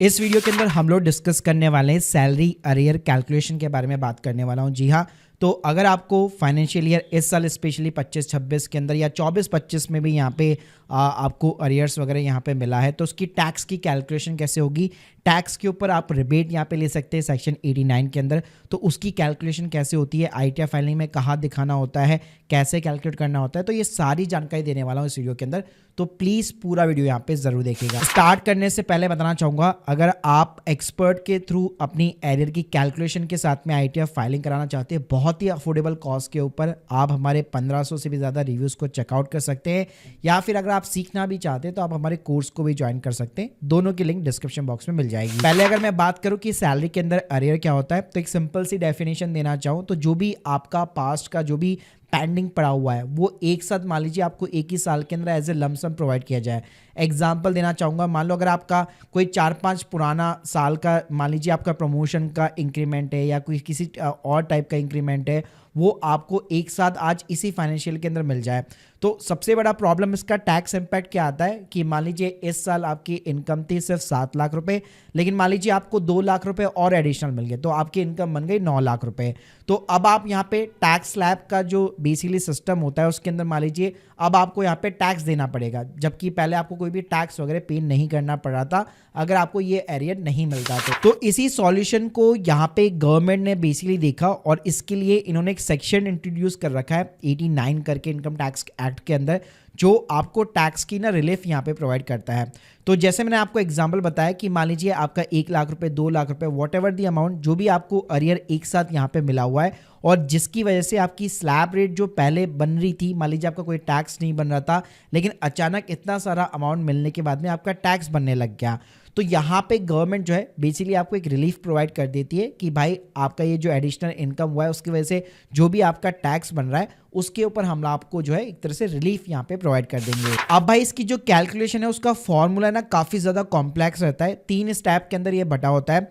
इस वीडियो के अंदर हम लोग डिस्कस करने वाले हैं सैलरी अरियर कैलकुलेशन के बारे में बात करने वाला हूं। जी हाँ, तो अगर आपको फाइनेंशियल ईयर इस साल स्पेशली 25-26 के अंदर या 24-25 में भी यहाँ पे आपको अरियर्स वगैरह यहाँ पे मिला है तो उसकी टैक्स की कैलकुलेशन कैसे होगी, टैक्स के ऊपर आप रिबेट यहाँ पे ले सकते हैं सेक्शन 89 के अंदर, तो उसकी कैलकुलेशन कैसे होती है, आईटीआर फाइलिंग में कहाँ दिखाना होता है, कैसे कैलकुलेट करना होता है, तो ये सारी जानकारी देने वाला हूँ इस वीडियो के अंदर। तो प्लीज़ पूरा वीडियो यहाँ पे ज़रूर देखिएगा। स्टार्ट करने से पहले बताना चाहूँगा, अगर आप एक्सपर्ट के थ्रू अपनी एरियर की कैलकुलेशन के साथ में आईटीआर फाइलिंग कराना चाहते हैं बहुत ही अफोर्डेबल कॉस्ट के ऊपर, आप हमारे 1500 से भी ज़्यादा रिव्यूज़ को चेकआउट कर सकते हैं, या फिर अगर आप सीखना भी चाहते हैं तो आप हमारे कोर्स को भी ज्वाइन कर सकते हैं। दोनों की लिंक डिस्क्रिप्शन बॉक्स में मिल जाएगी। पहले अगर मैं बात करूँ कि सैलरी के अंदर अरियर क्या होता है, तो एक सिंपल सी डेफिनेशन देना चाहूँ तो जो भी आपका पास्ट का जो भी पेंडिंग पड़ा हुआ है वो एक साथ मान लीजिए आपको एक ही साल के अंदर एज ए लमसम प्रोवाइड किया जाए। एग्जाम्पल देना चाहूँगा, मान लो अगर आपका कोई 4-5 पुराना साल का मान लीजिए आपका प्रमोशन का इंक्रीमेंट है या कोई किसी और टाइप का इंक्रीमेंट है, वो आपको एक साथ आज इसी फाइनेंशियल के अंदर मिल जाए, तो सबसे बड़ा प्रॉब्लम इसका टैक्स इम्पैक्ट क्या आता है कि मान लीजिए इस साल आपकी इनकम थी सिर्फ 7 लाख रुपए, लेकिन मान लीजिए आपको 2 लाख रुपए और एडिशनल मिल गए तो आपकी इनकम बन गई 9 लाख रुपए। तो अब आप यहाँ पे टैक्स स्लैब का जो बेसिकली सिस्टम होता है उसके अंदर मान लीजिए अब आपको यहाँ पे टैक्स देना पड़ेगा, जबकि पहले आपको कोई भी टैक्स वगैरह पे नहीं करना पड़ रहा था अगर आपको ये एरियर नहीं मिलता तो इसी सॉल्यूशन को यहाँ पे गवर्नमेंट ने बेसिकली देखा और इसके लिए इन्होंने एक सेक्शन इंट्रोड्यूस कर रखा है 89 करके इनकम टैक्स एक्ट के अंदर, जो आपको टैक्स की ना रिलीफ यहाँ पे प्रोवाइड करता है। तो जैसे मैंने आपको एग्जांपल बताया कि मान लीजिए आपका 1 लाख रुपए 2 लाख रुपए वॉट एवर दी अमाउंट जो भी आपको अरियर एक साथ यहाँ पे मिला हुआ है और जिसकी वजह से आपकी स्लैब रेट जो पहले बन रही थी, मान लीजिए आपका कोई टैक्स नहीं बन रहा था लेकिन अचानक इतना सारा अमाउंट मिलने के बाद में आपका टैक्स बनने लग गया, तो यहाँ पे गवर्नमेंट जो है बेसिकली आपको एक रिलीफ प्रोवाइड कर देती है कि भाई आपका ये जो एडिशनल इनकम हुआ है उसकी वजह से जो भी आपका टैक्स बन रहा है उसके ऊपर हम आपको जो है एक तरह से रिलीफ यहाँ पे प्रोवाइड कर देंगे। अब भाई इसकी जो कैलकुलेशन है उसका फॉर्मूला ना काफ़ी ज़्यादा कॉम्प्लेक्स रहता है, 3 स्टेप के अंदर ये बटा होता है।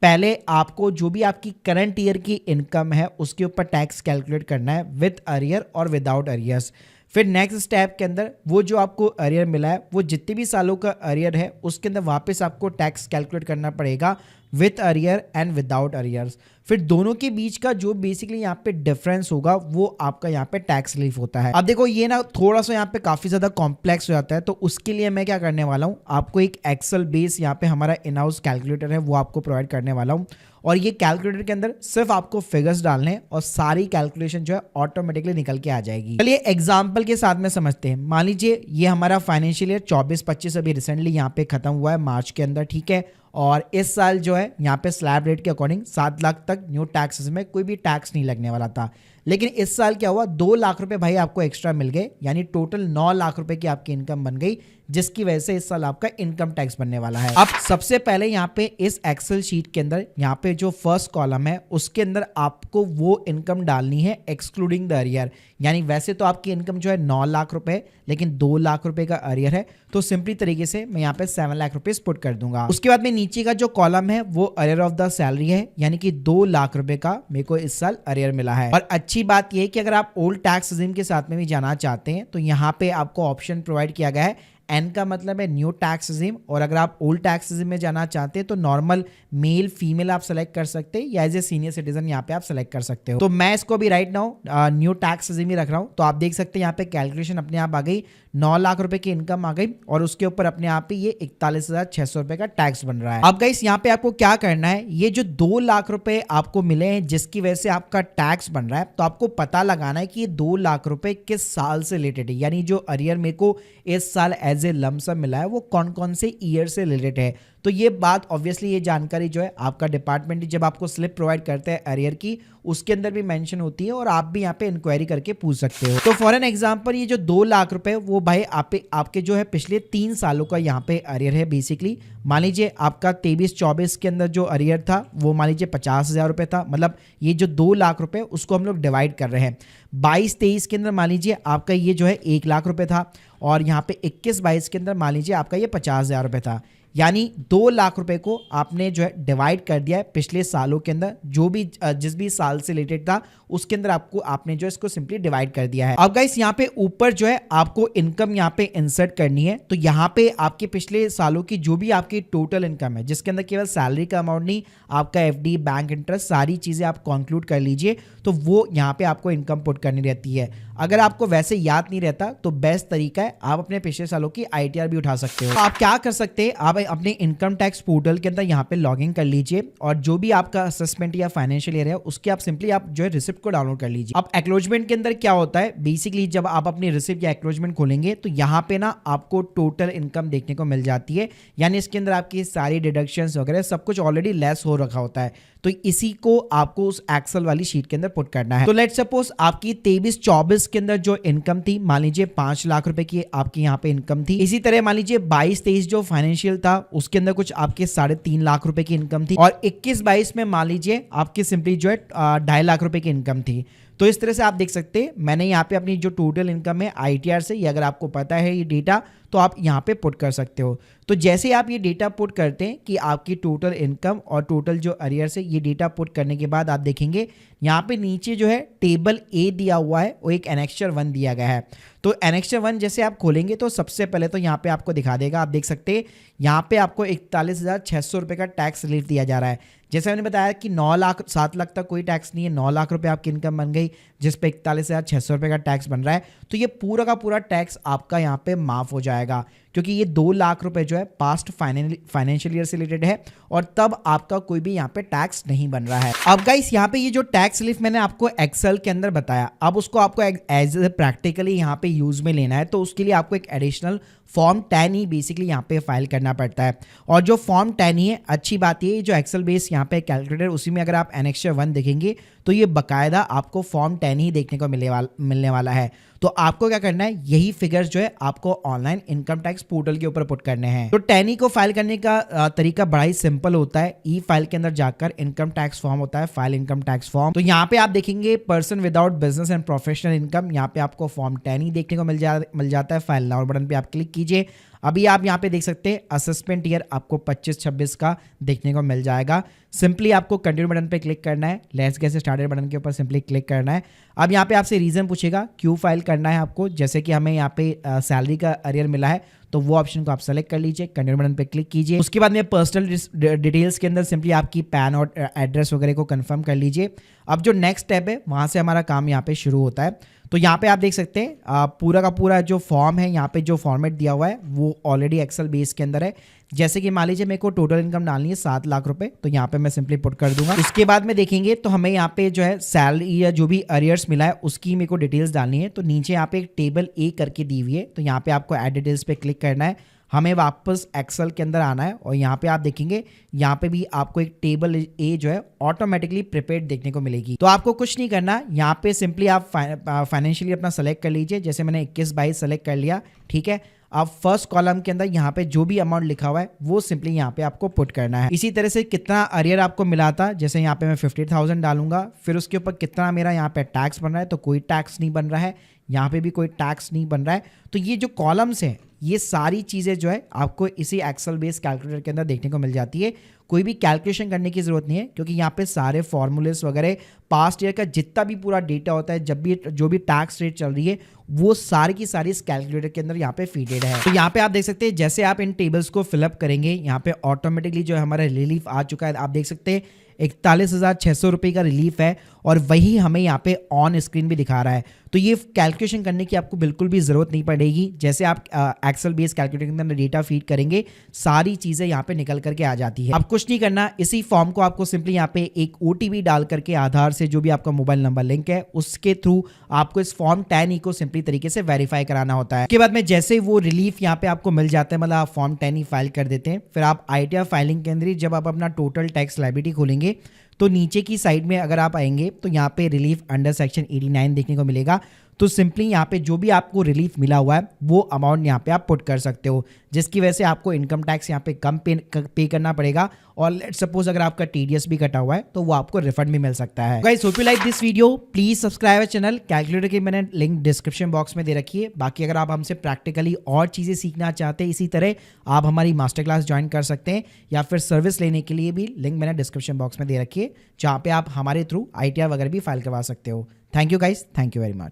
पहले आपको जो भी आपकी करंट ईयर की इनकम है उसके ऊपर टैक्स कैलकुलेट करना है विद अरियर और विदाउट अरियर्स। फिर नेक्स्ट स्टेप के अंदर वो जो आपको अरियर मिला है वो जितने भी सालों का अरियर है उसके अंदर वापस आपको टैक्स कैलकुलेट करना पड़ेगा with arrear and without arrears. फिर दोनों के बीच का जो बेसिकली यहाँ पे डिफरेंस होगा वो आपका यहाँ पे टैक्स रिलीफ होता है। अब देखो ये ना थोड़ा सा यहाँ पे काफ़ी ज़्यादा कॉम्प्लेक्स हो जाता है, तो उसके लिए मैं क्या करने वाला हूँ, आपको एक एक्सेल बेस यहाँ पे हमारा इन हाउस कैलकुलेटर है वो आपको प्रोवाइड करने वाला हूँ और ये कैलकुलेटर के अंदर सिर्फ आपको फिगर्स डालने हैं और सारी कैलकुलेशन जो है ऑटोमेटिकली निकल के आ जाएगी। चलिए एग्जांपल के साथ में समझते हैं। मान लीजिए ये हमारा फाइनेंशियल ईयर 24-25 अभी रिसेंटली यहाँ पे खत्म हुआ है मार्च के अंदर, ठीक है, और इस साल जो है यहाँ पे स्लैब रेट के अकॉर्डिंग 7 लाख तक न्यू टैक्सेस में कोई भी टैक्स नहीं लगने वाला था, लेकिन इस साल क्या हुआ 2 लाख रुपए भाई आपको एक्स्ट्रा मिल गए, यानी टोटल 9 लाख रुपए की आपकी इनकम बन गई, जिसकी वजह से इस साल आपका इनकम टैक्स बनने वाला है। अब सबसे पहले यहाँ पे इस एक्सेल शीट के अंदर यहाँ पे जो फर्स्ट कॉलम है उसके अंदर आपको वो इनकम डालनी है एक्सक्लूडिंग द अरियर, यानी वैसे तो आपकी इनकम जो है 9 लाख रुपए लेकिन 2 लाख रुपए का अरियर है, तो सिंपली तरीके से मैं यहाँ पे 7 लाख रुपीज पुट कर दूंगा। उसके बाद में नीचे का जो कॉलम है वो अरियर ऑफ द सैलरी है, यानी कि 2 लाख रुपए का मेरे को इस साल अरियर मिला है। और अच्छी बात यह है कि अगर आप ओल्ड टैक्स रेजिम के साथ में भी जाना चाहते हैं तो यहाँ पे आपको ऑप्शन प्रोवाइड किया गया है, एन का मतलब है न्यू टैक्स रेजिम, और अगर आप ओल्ड टैक्स रेजिम में जाना चाहते हैं तो नॉर्मल मेल फीमेल आप सेलेक्ट कर सकते हैं या एज ए सीनियर सिटीजन यहाँ पे आप सेलेक्ट कर सकते हो। तो मैं इसको भी right now new tax regime ही रख रहा हूँ, तो आप देख सकते हैं यहाँ पे कैलकुलेशन अपने आप आ गई, 9 लाख रुपए की इनकम आ गई और उसके ऊपर अपने आप ही ये 41,600 रुपए का टैक्स बन रहा है। अब गाइस यहाँ पे आपको क्या करना है, ये जो 2 लाख रुपए आपको मिले हैं जिसकी वजह से आपका टैक्स बन रहा है, तो आपको पता लगाना है कि ये 2 लाख रुपए किस साल से रिलेटेड है, यानी जो अरियर मेरे को इस साल एज ए लमसम मिला है वो कौन कौन से ईयर से रिलेटेड है। तो ये बात ऑब्वियसली ये जानकारी जो है आपका डिपार्टमेंट जब आपको स्लिप प्रोवाइड करता है अरियर की उसके अंदर भी मेंशन होती है और आप भी यहाँ पे इंक्वायरी करके पूछ सकते हो। तो फॉर एन एग्जांपल ये जो 2 लाख रुपए वो भाई आपके जो है पिछले 3 सालों का यहाँ पे अरियर है। बेसिकली मान लीजिए आपका 23-24 के अंदर जो अरियर था वो मान लीजिए 50,000 रुपए था, मतलब ये जो 2 लाख रुपए उसको हम लोग डिवाइड कर रहे हैं। 22-23 के अंदर मान लीजिए आपका ये जो है 1 लाख रुपए था और यहाँ पे 21-22 के अंदर मान लीजिए आपका ये 50,000 रुपए था, यानी 2 लाख रुपए को आपने जो है डिवाइड कर दिया है पिछले सालों के अंदर, जो भी जिस भी साल से रिलेटेड था उसके अंदर आपने जो इसको सिंपली डिवाइड कर दिया है। अब गाइस यहाँ पे ऊपर जो है आपको इनकम यहाँ पे इंसर्ट करनी है। तो यहाँ पे आपके पिछले सालों की जो भी आपकी टोटल इनकम है, जिसके अंदर केवल सैलरी का अमाउंट नहीं, आपका एफडी, बैंक इंटरेस्ट, सारी चीजें आप कंक्लूड कर लीजिए, तो वो यहाँ पे आपको इनकम पुट करनी रहती है। अगर आपको वैसे याद नहीं रहता तो बेस्ट तरीका है आप अपने पिछले सालों की आईटीआर भी उठा सकते हो। तो आप क्या कर सकते हैं, आप अपने इनकम टैक्स पोर्टल के अंदर यहाँ पे लॉग इन कर लीजिए और जो भी आपका असेसमेंट या फाइनेंशियल ईयर है उसके आप सिंपली आप जो है रिसिप्ट को डाउनलोड कर लीजिए। अब एक्नॉलेजमेंट के अंदर क्या होता है, बेसिकली जब आप अपनी रिसिप्ट या एक्नॉलेजमेंट खोलेंगे तो यहाँ पे ना आपको टोटल इनकम देखने को मिल जाती है, यानी इसके अंदर आपकी सारी डिडक्शंस वगैरह सब कुछ ऑलरेडी लेस हो रखा होता है। तो इसी को आपको उस एक्सेल वाली शीट के अंदर पुट करना है। तो लेट्स सपोज आपकी 23-24 के अंदर जो इनकम थी, मान लीजिए 5 लाख रुपए की आपकी यहाँ पे इनकम थी। इसी तरह मान लीजिए 22-23 जो फाइनेंशियल था उसके अंदर कुछ आपके 3.5 लाख रुपए की इनकम थी, और 21-22 में मान लीजिए आपकी सिंपली जो है 2.5 लाख रुपए की इनकम थी। तो इस तरह से आप देख सकते हैं, मैंने यहाँ पे अपनी जो टोटल इनकम है आईटीआर से, ये अगर आपको पता है ये डेटा तो आप यहाँ पे पुट कर सकते हो। तो जैसे आप ये डेटा पुट करते हैं कि आपकी टोटल इनकम और टोटल जो अरियर से, ये डेटा पुट करने के बाद आप देखेंगे यहाँ पे नीचे जो है टेबल ए दिया हुआ है, वो एक एनेक्चर 1 दिया गया है। तो एनेक्चर 1 जैसे आप खोलेंगे तो सबसे पहले तो यहाँ पे आपको दिखा देगा, आप देख सकते हैं यहाँ पे आपको 41,600 रुपये का टैक्स रिलीफ दिया जा रहा है। जैसे मैंने बताया कि 7 लाख तक कोई टैक्स नहीं है, 9 लाख रुपए आपकी इनकम बन गई जिस पे 41,600 रुपये का टैक्स बन रहा है, तो ये पूरा का पूरा टैक्स आपका यहाँ पे माफ हो जाएगा, क्योंकि ये 2 लाख रुपए जो है पास्ट फाइनेंशियल ईयर से रिलेटेड है और तब आपका कोई भी यहाँ पे टैक्स नहीं बन रहा है। अब गाइस यहाँ पे ये जो टैक्स रिलीफ मैंने आपको एक्सेल के अंदर बताया, अब उसको आपको एज ए प्रैक्टिकली यहाँ पे यूज में लेना है, तो उसके लिए आपको एक एडिशनल फॉर्म 10 ही बेसिकली यहाँ पे फाइल करना पड़ता है। और जो फॉर्म 10 ही है, अच्छी बात ये जो एक्सेल बेस यहाँ पे कैलकुलेटर, उसी में अगर आप एनेक्चर 1 देखेंगे तो ये बकायदा आपको फॉर्म 10 ही देखने को मिलने वाला है। तो आपको क्या करना है, यही फिगर्स जो है आपको ऑनलाइन इनकम टैक्स पोर्टल के ऊपर पुट करने हैं। तो 10 को फाइल करने का तरीका बड़ा ही सिंपल होता है। ई फाइल के अंदर जाकर इनकम टैक्स फॉर्म होता है, फाइल इनकम टैक्स फॉर्म। तो यहाँ पे आप देखेंगे person without business and professional income, यहाँ पे आपको फॉर्म 10 ही देखने को मिल जाता है। फाइल नाउ बटन पे आप क्लिक कीजिए। अभी आप यहाँ पे देख सकते हैं असेसमेंट ईयर आपको 25-26 का देखने को मिल जाएगा। सिंपली आपको कंटिन्यू बटन पे क्लिक करना है, लेट्स गेट स्टार्टेड बटन के ऊपर सिंपली क्लिक करना है। अब यहाँ पे आपसे रीजन पूछेगा क्यों फाइल करना है आपको, जैसे कि हमें यहाँ पे सैलरी का अरियर मिला है, तो वो ऑप्शन को आप सेलेक्ट कर लीजिए, कंटिन्यू बटन पे क्लिक कीजिए। उसके बाद में पर्सनल डिटेल्स के अंदर सिंपली आपकी पैन और एड्रेस वगैरह को कंफर्म कर लीजिए। अब जो नेक्स्ट स्टेप है वहाँ से हमारा काम यहाँ पे शुरू होता है। तो यहाँ पे आप देख सकते हैं पूरा का पूरा जो फॉर्म है, यहाँ पे जो फॉर्मेट दिया हुआ है वो ऑलरेडी एक्सेल बेस के अंदर है। जैसे कि मान लीजिए मेरे को टोटल इनकम डालनी है 7 लाख रुपए, तो यहाँ पे मैं सिंपली पुट कर दूंगा। उसके बाद में देखेंगे तो हमें यहाँ पे जो है सैलरी या जो भी अरियर्स मिला है उसकी मेरे को डिटेल्स डालनी है। तो नीचे यहाँ पे एक टेबल ए करके दी हुई है, तो यहाँ पे आपको ऐड डिटेल्स पे क्लिक करना है। हमें वापस एक्सेल के अंदर आना है और यहाँ पे आप देखेंगे यहाँ पे भी आपको एक टेबल ए जो है ऑटोमेटिकली प्रिपेयर्ड देखने को मिलेगी। तो आपको कुछ नहीं करना, यहाँ पे सिंपली आप फाइनेंशियली अपना सेलेक्ट कर लीजिए। जैसे मैंने 21-22 सेलेक्ट कर लिया, ठीक है। अब फर्स्ट कॉलम के अंदर यहाँ पे जो भी अमाउंट लिखा हुआ है वो सिंपली यहाँ पे आपको पुट करना है। इसी तरह से कितना अरियर आपको मिला था, जैसे यहाँ पे मैं 50,000 डालूंगा, फिर उसके ऊपर कितना मेरा यहाँ पे टैक्स बन रहा है, तो कोई टैक्स नहीं बन रहा है, यहाँ पे भी कोई टैक्स नहीं बन रहा है। तो ये जो कॉलम्स हैं ये सारी चीज़ें जो है आपको इसी एक्सेल बेस्ड कैलकुलेटर के अंदर देखने को मिल जाती है। कोई भी कैलकुलेशन करने की ज़रूरत नहीं है, क्योंकि यहाँ पे सारे फॉर्मूलेस वगैरह पास्ट ईयर का जितना भी पूरा डेटा होता है, जब भी जो भी टैक्स रेट चल रही है वो सारी की सारी इस कैलकुलेटर के अंदर यहाँ पे फीडेड है। तो यहाँ पे आप देख सकते हैं जैसे आप इन टेबल्स को फिलअप करेंगे, यहाँ पे ऑटोमेटिकली जो है हमारा रिलीफ आ चुका है। आप देख सकते हैं 41,600 रुपये का रिलीफ है और वही हमें यहाँ पे ऑन स्क्रीन भी दिखा रहा है। तो ये कैलकुलेशन करने की आपको बिल्कुल भी ज़रूरत नहीं पड़ेगी। जैसे आप एक्सेल बेस्ड कैलकुलेटर के अंदर डेटा फीड करेंगे सारी चीज़ें यहाँ पे निकल करके आ जाती है। अब कुछ नहीं करना, इसी फॉर्म को आपको सिंपली यहाँ पे एक OTP डाल करके आधार से जो भी आपका मोबाइल नंबर लिंक है उसके थ्रू आपको इस फॉर्म 10 को सिंपली तरीके से वेरीफाई कराना होता है। उसके बाद में जैसे वो रिलीफ यहाँ पे आपको मिल जाता है, मतलब आप फॉर्म 10 फाइल कर देते हैं, फिर आप ITR फाइलिंग के अंदर जब आप अपना टोटल टैक्स लायबिलिटी खोलेंगे तो नीचे की साइड में अगर आप आएंगे तो यहाँ पे रिलीफ अंडर सेक्शन 89 देखने को मिलेगा। तो सिंपली यहाँ पे जो भी आपको रिलीफ मिला हुआ है वो अमाउंट यहाँ पे आप पुट कर सकते हो, जिसकी वजह से आपको इनकम टैक्स यहाँ पे कम पे करना पड़ेगा। और लेट सपोज अगर आपका टीडीएस भी कटा हुआ है तो वो आपको रिफंड भी मिल सकता है। Guys hope you like this video, please subscribe channel. Calculator की मैंने लिंक डिस्क्रिप्शन बॉक्स में दे रखी है। बाकी अगर आप हमसे प्रैक्टिकली और चीज़ें सीखना चाहते हैं इसी तरह, आप हमारी मास्टर क्लास ज्वाइन कर सकते हैं, या फिर सर्विस लेने के लिए भी लिंक मैंने डिस्क्रिप्शन बॉक्स में दे रखी है, जहाँ पे आप हमारे थ्रू ITR वगैरह भी फाइल करवा सकते हो। Thank you guys, thank you very much.